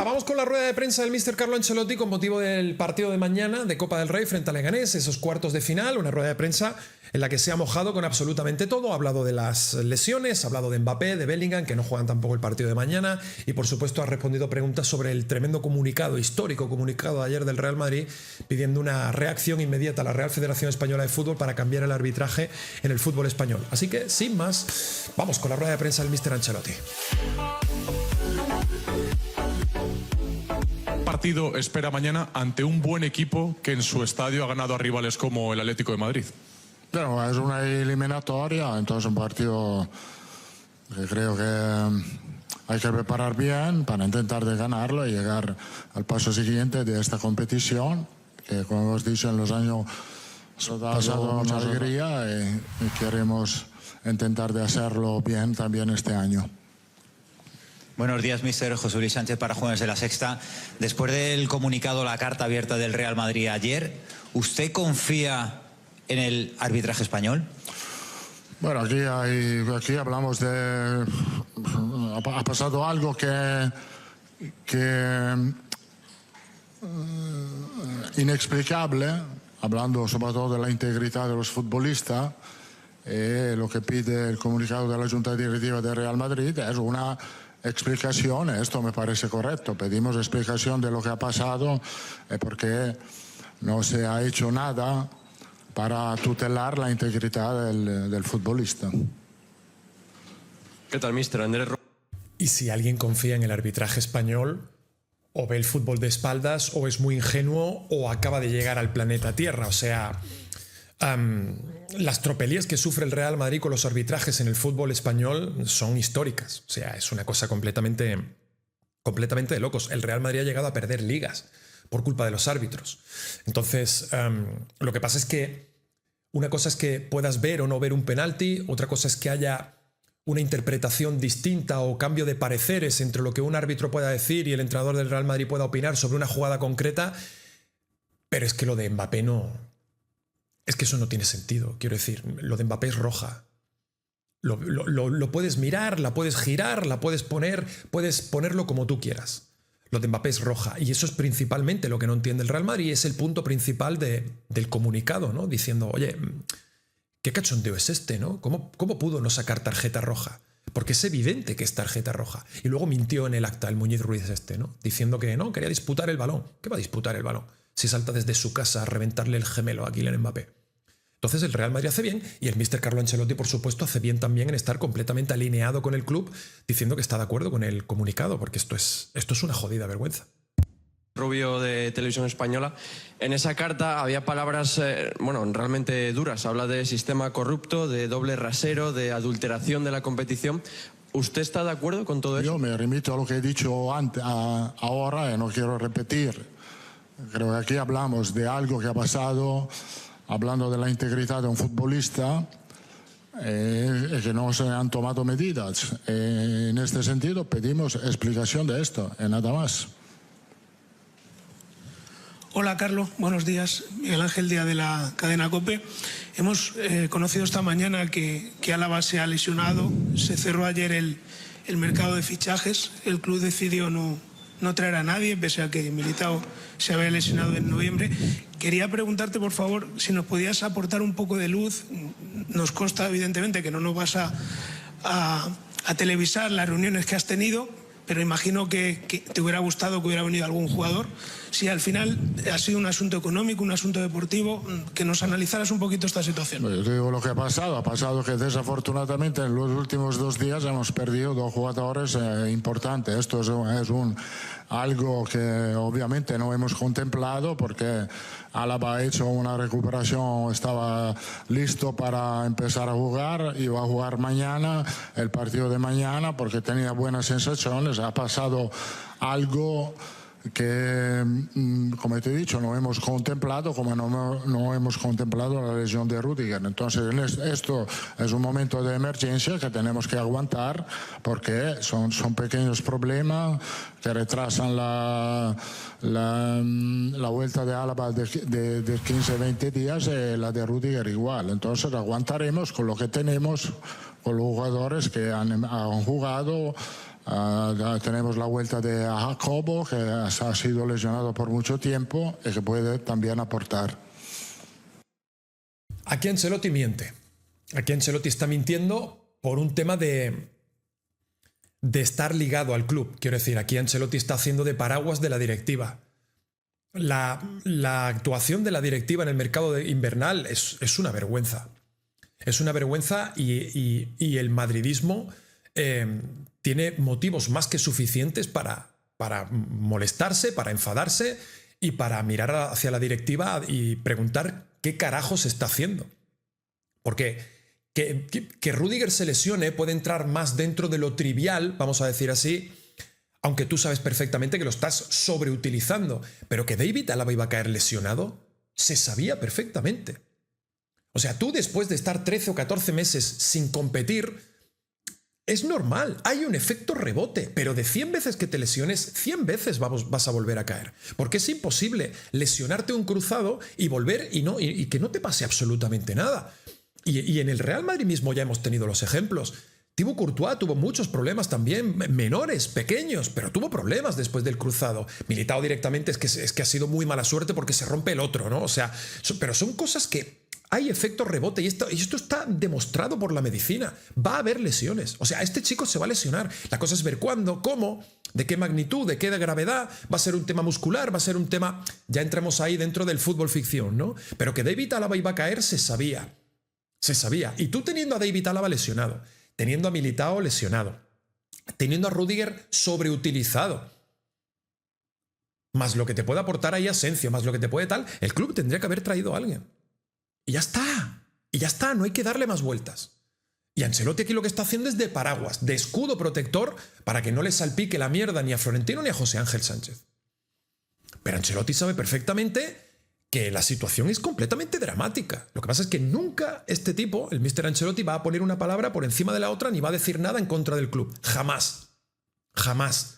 Vamos con la rueda de prensa del míster Carlo Ancelotti con motivo del partido de mañana de Copa del Rey frente a Leganés, esos cuartos de final, una rueda de prensa en la que se ha mojado con absolutamente todo. Ha hablado de las lesiones, ha hablado de Mbappé, de Bellingham, que no juegan tampoco el partido de mañana, y por supuesto ha respondido preguntas sobre el tremendo comunicado, histórico comunicado de ayer del Real Madrid, pidiendo una reacción inmediata a la Real Federación Española de Fútbol para cambiar el arbitraje en el fútbol español. Así que, sin más, vamos con la rueda de prensa del míster Ancelotti. Partido espera mañana ante un buen equipo que en su estadio ha ganado a rivales como el Atlético de Madrid. Pero es una eliminatoria, entonces un partido que creo que hay que preparar bien para intentar de ganarlo y llegar al paso siguiente de esta competición, que como hemos dicho en los años pasados mucha alegría y queremos intentar de hacerlo bien también este año. Buenos días, míster. José Luis Sánchez para Jóvenes de la Sexta. Después del comunicado, la carta abierta del Real Madrid ayer, ¿usted confía en el arbitraje español? Bueno, aquí hablamos de... Ha pasado algo que inexplicable, hablando sobre todo de la integridad de los futbolistas. Lo que pide el comunicado de la Junta Directiva de Real Madrid es una explicación. Esto me parece correcto. Pedimos explicación de lo que ha pasado, porque no se ha hecho nada para tutelar la integridad del futbolista. ¿Qué tal, mister? Andrés. Y si alguien confía en el arbitraje español, o ve el fútbol de espaldas, o es muy ingenuo, o acaba de llegar al planeta Tierra. O sea, las tropelías que sufre el Real Madrid con los arbitrajes en el fútbol español son históricas. O sea, es una cosa completamente de locos. El Real Madrid ha llegado a perder ligas por culpa de los árbitros. Entonces, lo que pasa es que una cosa es que puedas ver o no ver un penalti, otra cosa es que haya una interpretación distinta o cambio de pareceres entre lo que un árbitro pueda decir y el entrenador del Real Madrid pueda opinar sobre una jugada concreta, pero es que lo de Mbappé no... Es que eso no tiene sentido. Quiero decir, lo de Mbappé es roja. Lo puedes mirar, la puedes girar, la puedes ponerlo como tú quieras. Lo de Mbappé es roja. Y eso es principalmente lo que no entiende el Real Madrid y es el punto principal del comunicado, ¿no? Diciendo, oye, ¿qué cachondeo es este, no? ¿Cómo pudo no sacar tarjeta roja? Porque es evidente que es tarjeta roja. Y luego mintió en el acta el Muñiz Ruiz este, ¿no? Diciendo que no, quería disputar el balón. ¿Qué va a disputar el balón? Si salta desde su casa a reventarle el gemelo a Kylian Mbappé. Entonces el Real Madrid hace bien y el míster Carlo Ancelotti, por supuesto, hace bien también en estar completamente alineado con el club, diciendo que está de acuerdo con el comunicado, porque esto es una jodida vergüenza. Rubio de Televisión Española. En esa carta había palabras, realmente duras. Habla de sistema corrupto, de doble rasero, de adulteración de la competición. ¿Usted está de acuerdo con todo eso? Yo me remito a lo que he dicho ahora y no quiero repetir. Creo que aquí hablamos de algo que ha pasado, hablando de la integridad de un futbolista, que no se han tomado medidas. En este sentido pedimos explicación de esto, y nada más. Hola, Carlos, buenos días. Miguel Ángel Díaz de la cadena COPE. Hemos conocido esta mañana que Álava se ha lesionado. Se cerró ayer el mercado de fichajes. El club decidió no traer a nadie, pese a que Militao se había lesionado en noviembre. Quería preguntarte, por favor, si nos podías aportar un poco de luz. Nos consta, evidentemente, que no nos vas a televisar las reuniones que has tenido, pero imagino que te hubiera gustado que hubiera venido algún jugador. Si al final ha sido un asunto económico, un asunto deportivo, que nos analizaras un poquito esta situación. Yo te digo lo que ha pasado que desafortunadamente en los últimos 2 días hemos perdido 2 jugadores importantes. Esto es algo que obviamente no hemos contemplado porque Álava ha hecho una recuperación, estaba listo para empezar a jugar, iba a jugar mañana, el partido de mañana, porque tenía buenas sensaciones. Ha pasado algo que, como te he dicho, no hemos contemplado, como no hemos contemplado la lesión de Rüdiger. Entonces, esto es un momento de emergencia que tenemos que aguantar porque son pequeños problemas que retrasan la vuelta de Álava de 15-20 días y la de Rüdiger igual. Entonces, aguantaremos con lo que tenemos, con los jugadores que han jugado Tenemos la vuelta de Jacobo, que ha sido lesionado por mucho tiempo y que puede también aportar. Aquí Ancelotti miente. Aquí Ancelotti está mintiendo por un tema de estar ligado al club. Quiero decir, aquí Ancelotti está haciendo de paraguas de la directiva. La actuación de la directiva en el mercado invernal es una vergüenza. Es una vergüenza y el madridismo tiene motivos más que suficientes para molestarse, para enfadarse y para mirar hacia la directiva y preguntar qué carajo se está haciendo. Porque que Rüdiger se lesione puede entrar más dentro de lo trivial, vamos a decir así, aunque tú sabes perfectamente que lo estás sobreutilizando. Pero que David Alaba iba a caer lesionado, se sabía perfectamente. O sea, tú después de estar 13 o 14 meses sin competir, es normal, hay un efecto rebote, pero de 100 veces que te lesiones, 100 veces vas a volver a caer. Porque es imposible lesionarte un cruzado y volver y que no te pase absolutamente nada. Y en el Real Madrid mismo ya hemos tenido los ejemplos. Thibaut Courtois tuvo muchos problemas también, menores, pequeños, pero tuvo problemas después del cruzado. Militao directamente es que ha sido muy mala suerte porque se rompe el otro, ¿no? O sea, pero son cosas que hay efecto rebote y esto está demostrado por la medicina. Va a haber lesiones. O sea, este chico se va a lesionar. La cosa es ver cuándo, cómo, de qué magnitud, de qué gravedad. Va a ser un tema muscular, va a ser un tema... Ya entramos ahí dentro del fútbol ficción, ¿no? Pero que David Alaba iba a caer se sabía. Se sabía. Y tú teniendo a David Alaba lesionado, teniendo a Militao lesionado, teniendo a Rüdiger sobreutilizado, más lo que te puede aportar ahí Asensio, más lo que te puede tal, el club tendría que haber traído a alguien. Y ya está. Y ya está, no hay que darle más vueltas. Y Ancelotti aquí lo que está haciendo es de paraguas, de escudo protector para que no le salpique la mierda ni a Florentino ni a José Ángel Sánchez. Pero Ancelotti sabe perfectamente que la situación es completamente dramática. Lo que pasa es que nunca este tipo, el Mr. Ancelotti, va a poner una palabra por encima de la otra ni va a decir nada en contra del club. Jamás. Jamás.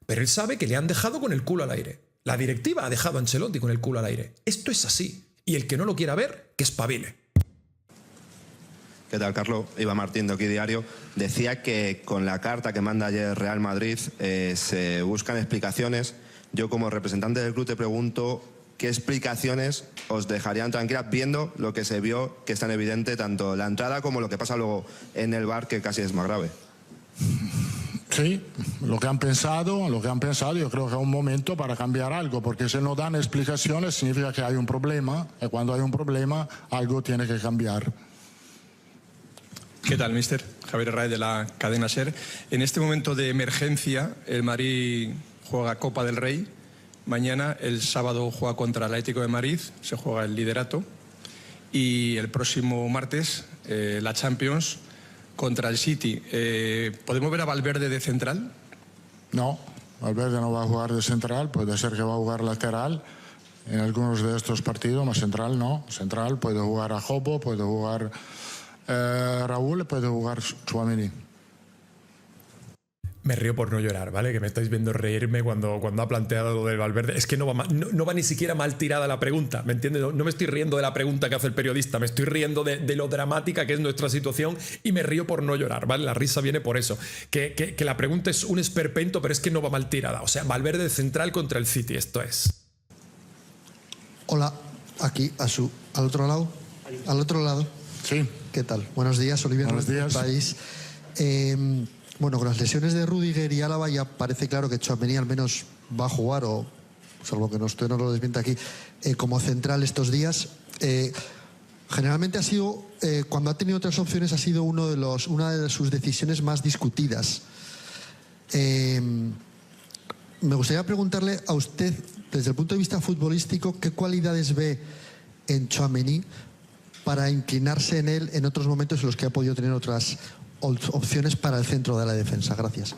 Pero él sabe que le han dejado con el culo al aire. La directiva ha dejado a Ancelotti con el culo al aire. Esto es así. Y el que no lo quiera ver, que espabile. ¿Qué tal, Carlos? Iván Martín, de Aquí Diario. Decía que con la carta que manda ayer Real Madrid se buscan explicaciones. Yo, como representante del club, te pregunto qué explicaciones os dejarían tranquilas viendo lo que se vio, que es tan evidente, tanto la entrada como lo que pasa luego en el bar, que casi es más grave. Sí, lo que han pensado, yo creo que es un momento para cambiar algo, porque si no dan explicaciones significa que hay un problema, y cuando hay un problema algo tiene que cambiar. ¿Qué tal, mister? Javier Herrera, de la cadena SER. En este momento de emergencia, el Madrid juega Copa del Rey. Mañana, el sábado, juega contra el Atlético de Madrid, se juega el liderato. Y el próximo martes, la Champions contra el City. ¿Podemos ver a Valverde de central? No, Valverde no va a jugar de central, puede ser que va a jugar lateral en algunos de estos partidos, más central no. Central puede jugar a Jopo, puede jugar Raúl, puede jugar Tchouaméni. Me río por no llorar, ¿vale? Que me estáis viendo reírme cuando ha planteado lo del Valverde. Es que no va ni siquiera mal tirada la pregunta, ¿me entiendes? No me estoy riendo de la pregunta que hace el periodista, me estoy riendo de lo dramática que es nuestra situación y me río por no llorar, ¿vale? La risa viene por eso. Que la pregunta es un esperpento, pero es que no va mal tirada. O sea, Valverde de central contra el City, esto es. Hola, aquí, al otro lado. Al otro lado. Sí. ¿Qué tal? Buenos días, Olivier. Buenos días. País. Bueno, con las lesiones de Rüdiger y Alaba ya parece claro que Tchouaméni al menos va a jugar, o salvo que usted no lo desmienta aquí, como central estos días. Generalmente ha sido, cuando ha tenido otras opciones, ha sido una de sus decisiones más discutidas. Me gustaría preguntarle a usted, desde el punto de vista futbolístico, ¿qué cualidades ve en Tchouaméni para inclinarse en él en otros momentos en los que ha podido tener otras opciones para el centro de la defensa? Gracias.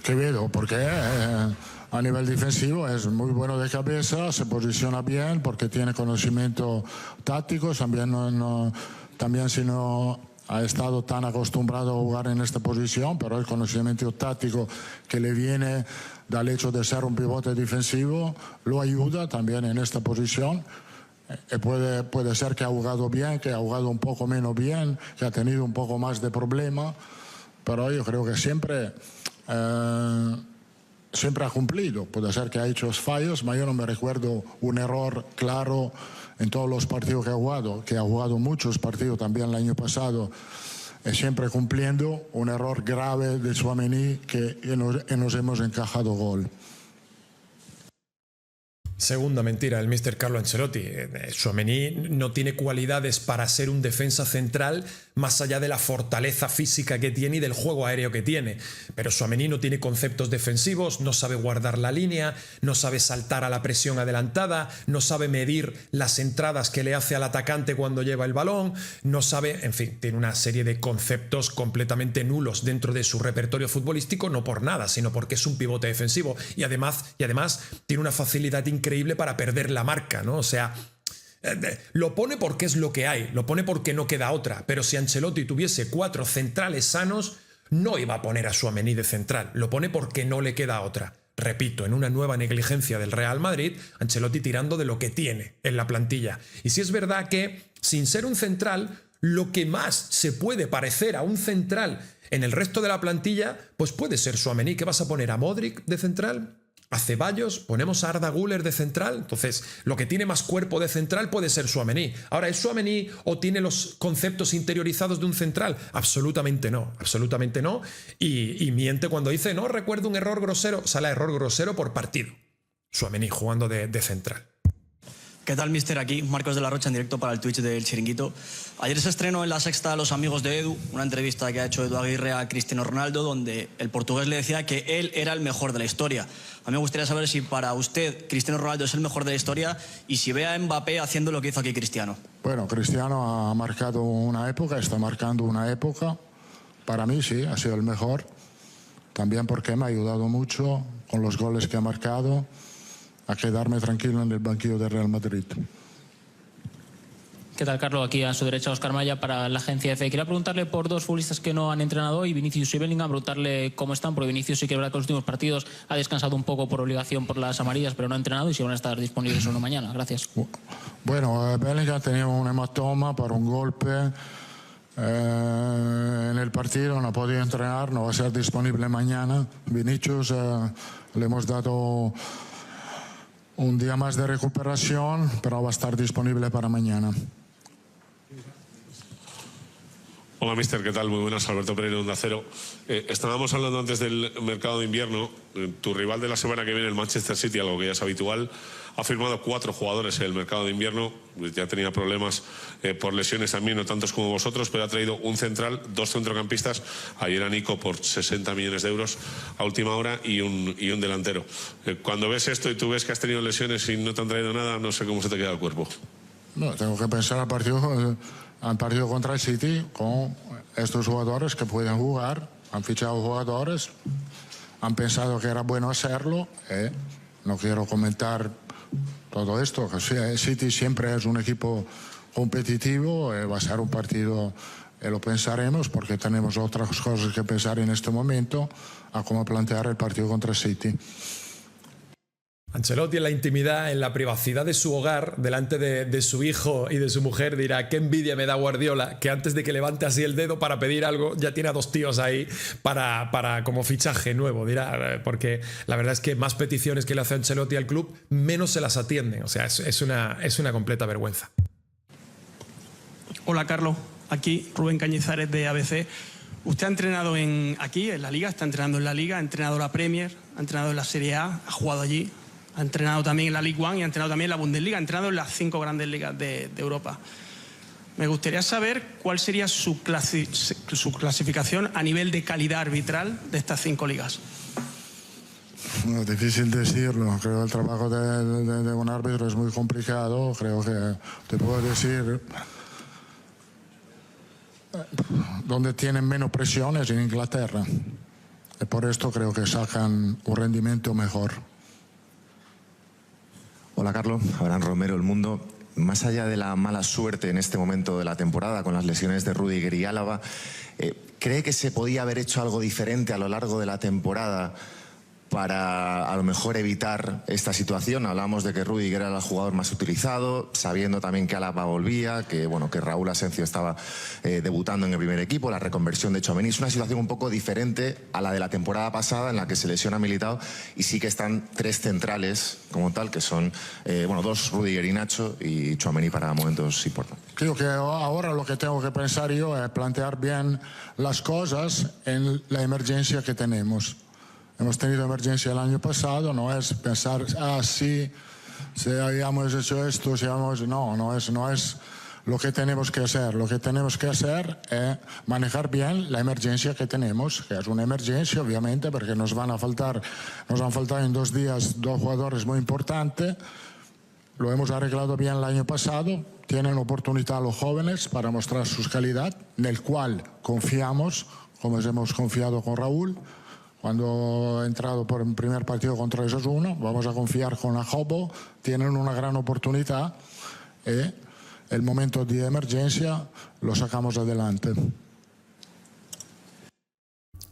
Quevedo, porque a nivel defensivo es muy bueno de cabeza, se posiciona bien porque tiene conocimiento táctico, también si no ha estado tan acostumbrado a jugar en esta posición, pero el conocimiento táctico que le viene del hecho de ser un pivote defensivo lo ayuda también en esta posición. Puede ser que ha jugado bien, que ha jugado un poco menos bien, que ha tenido un poco más de problema, pero yo creo que siempre siempre ha cumplido. Puede ser que ha hecho fallos, pero yo no me recuerdo un error claro en todos los partidos que ha jugado muchos partidos también el año pasado, siempre cumpliendo. Un error grave de Tchouaméni que nos hemos encajado gol. Segunda mentira del Mr. Carlo Ancelotti. Tchouaméni no tiene cualidades para ser un defensa central más allá de la fortaleza física que tiene y del juego aéreo que tiene. Pero Tchouaméni no tiene conceptos defensivos, no sabe guardar la línea, no sabe saltar a la presión adelantada, no sabe medir las entradas que le hace al atacante cuando lleva el balón, no sabe, en fin, tiene una serie de conceptos completamente nulos dentro de su repertorio futbolístico, no por nada, sino porque es un pivote defensivo y además tiene una facilidad increíble para perder la marca, ¿no? O sea, lo pone porque es lo que hay, lo pone porque no queda otra, pero si Ancelotti tuviese 4 centrales sanos, no iba a poner a Tchouaméni de central, lo pone porque no le queda otra. Repito, en una nueva negligencia del Real Madrid, Ancelotti tirando de lo que tiene en la plantilla. Y si es verdad que, sin ser un central, lo que más se puede parecer a un central en el resto de la plantilla, pues puede ser Tchouaméni. ¿Qué vas a poner? ¿A Modric de central? ¿A Ceballos? ¿Ponemos a Arda Güler de central? Entonces, lo que tiene más cuerpo de central puede ser Tchouaméni. Ahora, ¿es Tchouaméni o tiene los conceptos interiorizados de un central? Absolutamente no, absolutamente no. Y miente cuando dice, no recuerdo un error grosero, sale a error grosero por partido. Tchouaméni jugando de central. ¿Qué tal, mister? Aquí Marcos de la Rocha en directo para el Twitch del Chiringuito. Ayer se estrenó en La Sexta Los Amigos de Edu, una entrevista que ha hecho Edu Aguirre a Cristiano Ronaldo, donde el portugués le decía que él era el mejor de la historia. A mí me gustaría saber si para usted Cristiano Ronaldo es el mejor de la historia y si ve a Mbappé haciendo lo que hizo aquí Cristiano. Bueno, Cristiano ha marcado una época, está marcando una época. Para mí sí, ha sido el mejor. También porque me ha ayudado mucho con los goles que ha marcado a quedarme tranquilo en el banquillo de Real Madrid. ¿Qué tal, Carlos? Aquí a su derecha, Óscar Maya para la agencia EFE. Quería preguntarle por 2 futbolistas que no han entrenado hoy, Vinicius y Bellingham, preguntarle cómo están, porque Vinicius sí que es verdad que en los últimos partidos ha descansado un poco por obligación por las amarillas, pero no ha entrenado y si van a estar disponibles o no mañana. Gracias. Bueno, Bellingham tenía un hematoma por un golpe en el partido, no podía entrenar, no va a ser disponible mañana. Vinicius le hemos dado un día más de recuperación, pero va a estar disponible para mañana. Hola, mister, ¿qué tal? Muy buenas, Alberto Pereira, Onda Cero. Estábamos hablando antes del mercado de invierno. Tu rival de la semana que viene, el Manchester City, algo que ya es habitual, ha firmado 4 jugadores en el mercado de invierno. Ya tenía problemas por lesiones también, no tantos como vosotros, pero ha traído un central, 2 centrocampistas, ayer a Nico por 60 millones de euros a última hora y un delantero. Cuando ves esto y tú ves que has tenido lesiones y no te han traído nada, no sé cómo se te queda el cuerpo. No, tengo que pensar al partido contra el City con estos jugadores que pueden jugar. Han fichado jugadores, han pensado que era bueno hacerlo. No quiero comentar todo esto, que City siempre es un equipo competitivo, va a ser un partido, lo pensaremos porque tenemos otras cosas que pensar en este momento a cómo plantear el partido contra el City. Ancelotti en la intimidad, en la privacidad de su hogar, delante de su hijo y de su mujer, dirá: qué envidia me da Guardiola, que antes de que levante así el dedo para pedir algo, ya tiene a 2 tíos ahí para como fichaje nuevo, dirá, porque la verdad es que más peticiones que le hace Ancelotti al club, menos se las atienden. O sea, es una completa vergüenza. Hola, Carlos. Aquí Rubén Cañizares de ABC. Usted ha entrenado aquí en la Liga, está entrenando en la Liga, ha entrenado la Premier, ha entrenado en la Serie A, ha jugado allí. Ha entrenado también en la Ligue 1 y ha entrenado también en la Bundesliga, ha entrenado en las 5 grandes ligas de Europa. Me gustaría saber cuál sería su clasificación a nivel de calidad arbitral de estas 5 ligas. No, difícil decirlo. Creo que el trabajo de un árbitro es muy complicado. Creo que te puedo decir donde tienen menos presiones en Inglaterra. Y por esto creo que sacan un rendimiento mejor. Hola, Carlos. Abraham Romero, El Mundo. Más allá de la mala suerte en este momento de la temporada con las lesiones de Rüdiger y Álava, ¿cree que se podía haber hecho algo diferente a lo largo de la temporada para a lo mejor evitar esta situación? Hablamos de que Rüdiger era el jugador más utilizado, sabiendo también que Álava volvía, que Raúl Asencio estaba debutando en el primer equipo, la reconversión de Tchouaméni. Es una situación un poco diferente a la de la temporada pasada, en la que se lesiona Militao y sí que están 3 centrales como tal, que son 2, Rüdiger y Nacho, y Tchouaméni para momentos importantes. Creo que ahora lo que tengo que pensar yo es plantear bien las cosas en la emergencia que tenemos. Hemos tenido emergencia el año pasado, no es pensar, sí, si habíamos hecho esto, no es lo que tenemos que hacer. Lo que tenemos que hacer es manejar bien la emergencia que tenemos, que es una emergencia, obviamente, porque nos han faltado en 2 días 2 jugadores muy importantes. Lo hemos arreglado bien el año pasado. Tienen oportunidad los jóvenes para mostrar su calidad, en el cual confiamos, como hemos confiado con Raúl. Cuando ha entrado por el primer partido contra Osasuna, vamos a confiar con Jacobo. Tienen una gran oportunidad y el momento de emergencia lo sacamos adelante.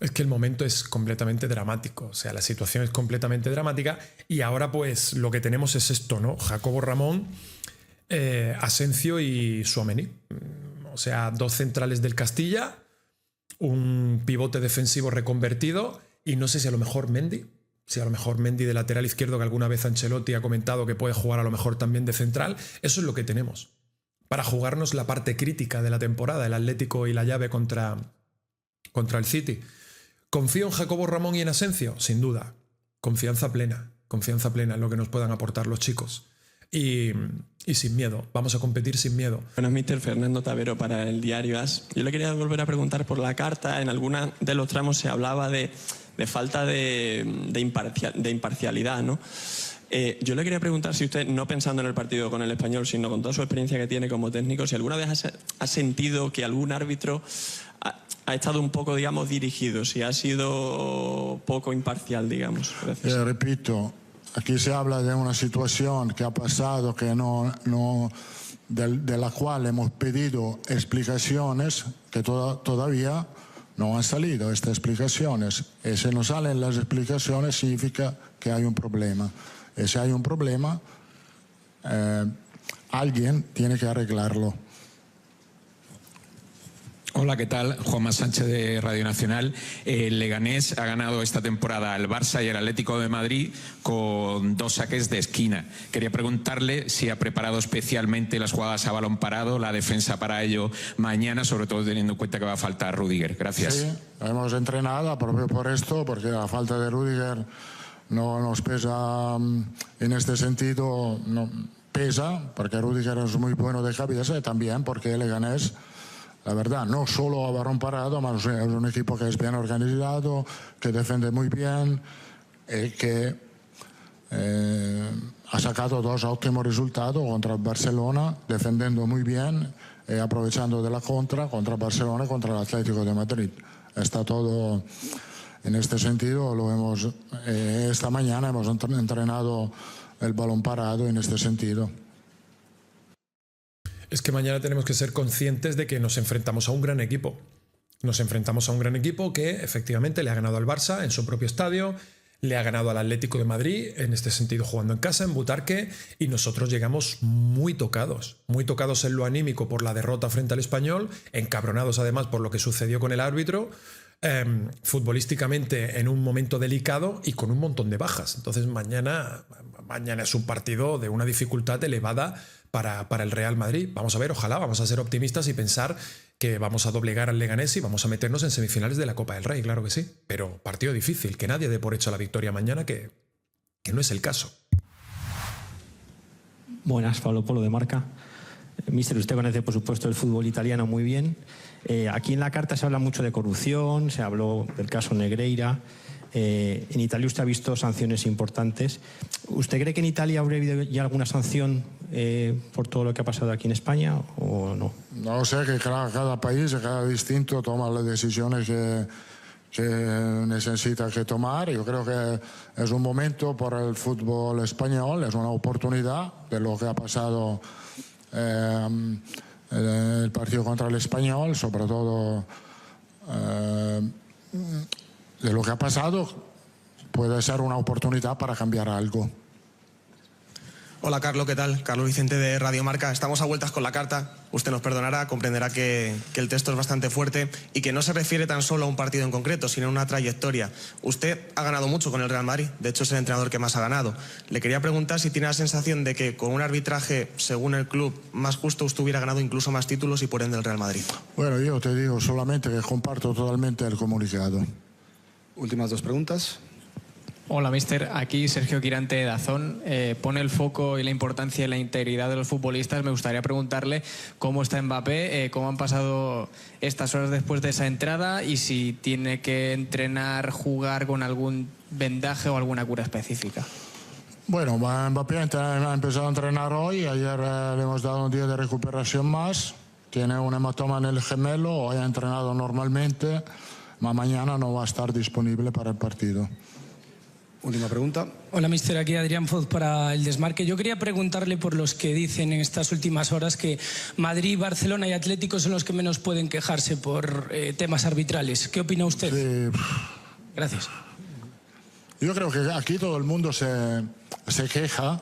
Es que el momento es completamente dramático, o sea, la situación es completamente dramática y ahora pues lo que tenemos es esto, ¿no? Jacobo Ramón, Asencio y Tchouaméni. O sea, 2 centrales del Castilla, un pivote defensivo reconvertido y no sé si a lo mejor Mendy de lateral izquierdo, que alguna vez Ancelotti ha comentado que puede jugar a lo mejor también de central. Eso es lo que tenemos para jugarnos la parte crítica de la temporada, el Atlético y la llave contra el City. ¿Confío en Jacobo Ramón y en Asencio? Sin duda. Confianza plena en lo que nos puedan aportar los chicos. Y sin miedo, vamos a competir sin miedo. Bueno, Míster Fernando Tavero para el diario AS. Yo le quería volver a preguntar por la carta. En algunos de los tramos se hablaba de falta de imparcialidad, ¿no? Yo le quería preguntar si usted, no pensando en el partido con el Español, sino con toda su experiencia que tiene como técnico, si alguna vez ha sentido que algún árbitro ha estado un poco, digamos, dirigido, si ha sido poco imparcial, digamos. Repito, aquí se habla de una situación que ha pasado, que de la cual hemos pedido explicaciones, que todavía no han salido estas explicaciones. Y si no salen las explicaciones significa que hay un problema. Y si hay un problema, alguien tiene que arreglarlo. Hola, ¿qué tal? Juanma Sánchez de Radio Nacional. El Leganés ha ganado esta temporada al Barça y al Atlético de Madrid con 2 saques de esquina. Quería preguntarle si ha preparado especialmente las jugadas a balón parado, la defensa para ello mañana, sobre todo teniendo en cuenta que va a faltar Rüdiger. Gracias. Sí, hemos entrenado por esto, porque la falta de Rüdiger no nos pesa en este sentido, no pesa, porque Rüdiger es muy bueno de cabeza y también porque el Leganés, la verdad, no solo a balón parado, pero es un equipo que es bien organizado, que defiende muy bien y que ha sacado 2 óptimos resultados contra el Barcelona, defendiendo muy bien y aprovechando de la contra Barcelona y contra el Atlético de Madrid. Está todo en este sentido. Esta mañana hemos entrenado el balón parado en este sentido. Es que mañana tenemos que ser conscientes de que nos enfrentamos a un gran equipo. Nos enfrentamos a un gran equipo que efectivamente le ha ganado al Barça en su propio estadio, le ha ganado al Atlético de Madrid, en este sentido jugando en casa, en Butarque, y nosotros llegamos muy tocados en lo anímico por la derrota frente al Español, encabronados además por lo que sucedió con el árbitro, futbolísticamente en un momento delicado y con un montón de bajas. Entonces mañana es un partido de una dificultad elevada para el Real Madrid. Vamos a ver, ojalá, vamos a ser optimistas y pensar que vamos a doblegar al Leganés y vamos a meternos en semifinales de la Copa del Rey, claro que sí. Pero partido difícil, que nadie dé por hecho la victoria mañana, que no es el caso. Buenas, Pablo Polo de Marca. Mister, usted conoce por supuesto el fútbol italiano muy bien. Aquí en la carta se habla mucho de corrupción, se habló del caso Negreira. En Italia usted ha visto sanciones importantes. ¿Usted cree que en Italia habría habido ya alguna sanción por todo lo que ha pasado aquí en España o no? No sé, que cada país, cada distinto toma las decisiones que necesita que tomar. Yo creo que es un momento para el fútbol español, es una oportunidad de lo que ha pasado el partido contra el Español, sobre todo de lo que ha pasado puede ser una oportunidad para cambiar algo. Hola Carlos, ¿qué tal? Carlos Vicente de Radio Marca. Estamos a vueltas con la carta. Usted nos perdonará, comprenderá que el texto es bastante fuerte y que no se refiere tan solo a un partido en concreto, sino a una trayectoria. Usted ha ganado mucho con el Real Madrid, de hecho es el entrenador que más ha ganado. Le quería preguntar si tiene la sensación de que con un arbitraje, según el club, más justo usted hubiera ganado incluso más títulos y por ende el Real Madrid. Bueno, yo te digo solamente que comparto totalmente el comunicado. Últimas dos preguntas. Hola, mister. Aquí Sergio Quirante de Dazón. Pone el foco y la importancia y la integridad de los futbolistas. Me gustaría preguntarle cómo está Mbappé, cómo han pasado estas horas después de esa entrada y si tiene que entrenar, jugar con algún vendaje o alguna cura específica. Bueno, Mbappé ha empezado a entrenar hoy. Ayer le hemos dado un día de recuperación más. Tiene un hematoma en el gemelo. Hoy ha entrenado normalmente. Mañana no va a estar disponible para el partido. Última pregunta. Hola, mister. Aquí Adrián Foz para El Desmarque. Yo quería preguntarle por los que dicen en estas últimas horas que Madrid, Barcelona y Atlético son los que menos pueden quejarse por temas arbitrales. ¿Qué opina usted? Sí. Gracias. Yo creo que aquí todo el mundo se queja.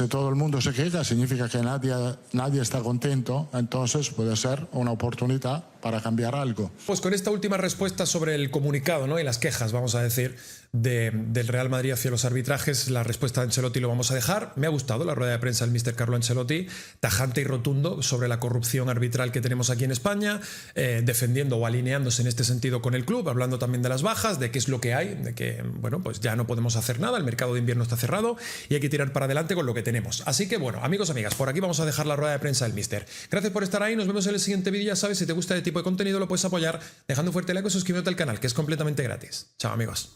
Todo el mundo se queja, significa que nadie está contento, entonces puede ser una oportunidad para cambiar algo. Pues con esta última respuesta sobre el comunicado, ¿no?, y las quejas, vamos a decir, del Real Madrid hacia los arbitrajes, la respuesta de Ancelotti lo vamos a dejar. Me ha gustado la rueda de prensa del míster Carlo Ancelotti, tajante y rotundo sobre la corrupción arbitral que tenemos aquí en España, defendiendo o alineándose en este sentido con el club, hablando también de las bajas, de qué es lo que hay, de que, bueno, pues ya no podemos hacer nada, el mercado de invierno está cerrado y hay que tirar para adelante con lo que tenemos. Así que, bueno, amigos, amigas, por aquí vamos a dejar la rueda de prensa del míster. Gracias por estar ahí, nos vemos en el siguiente vídeo. Ya sabes, si te gusta este tipo de contenido lo puedes apoyar dejando un fuerte like o suscribiéndote al canal, que es completamente gratis. Chao, amigos.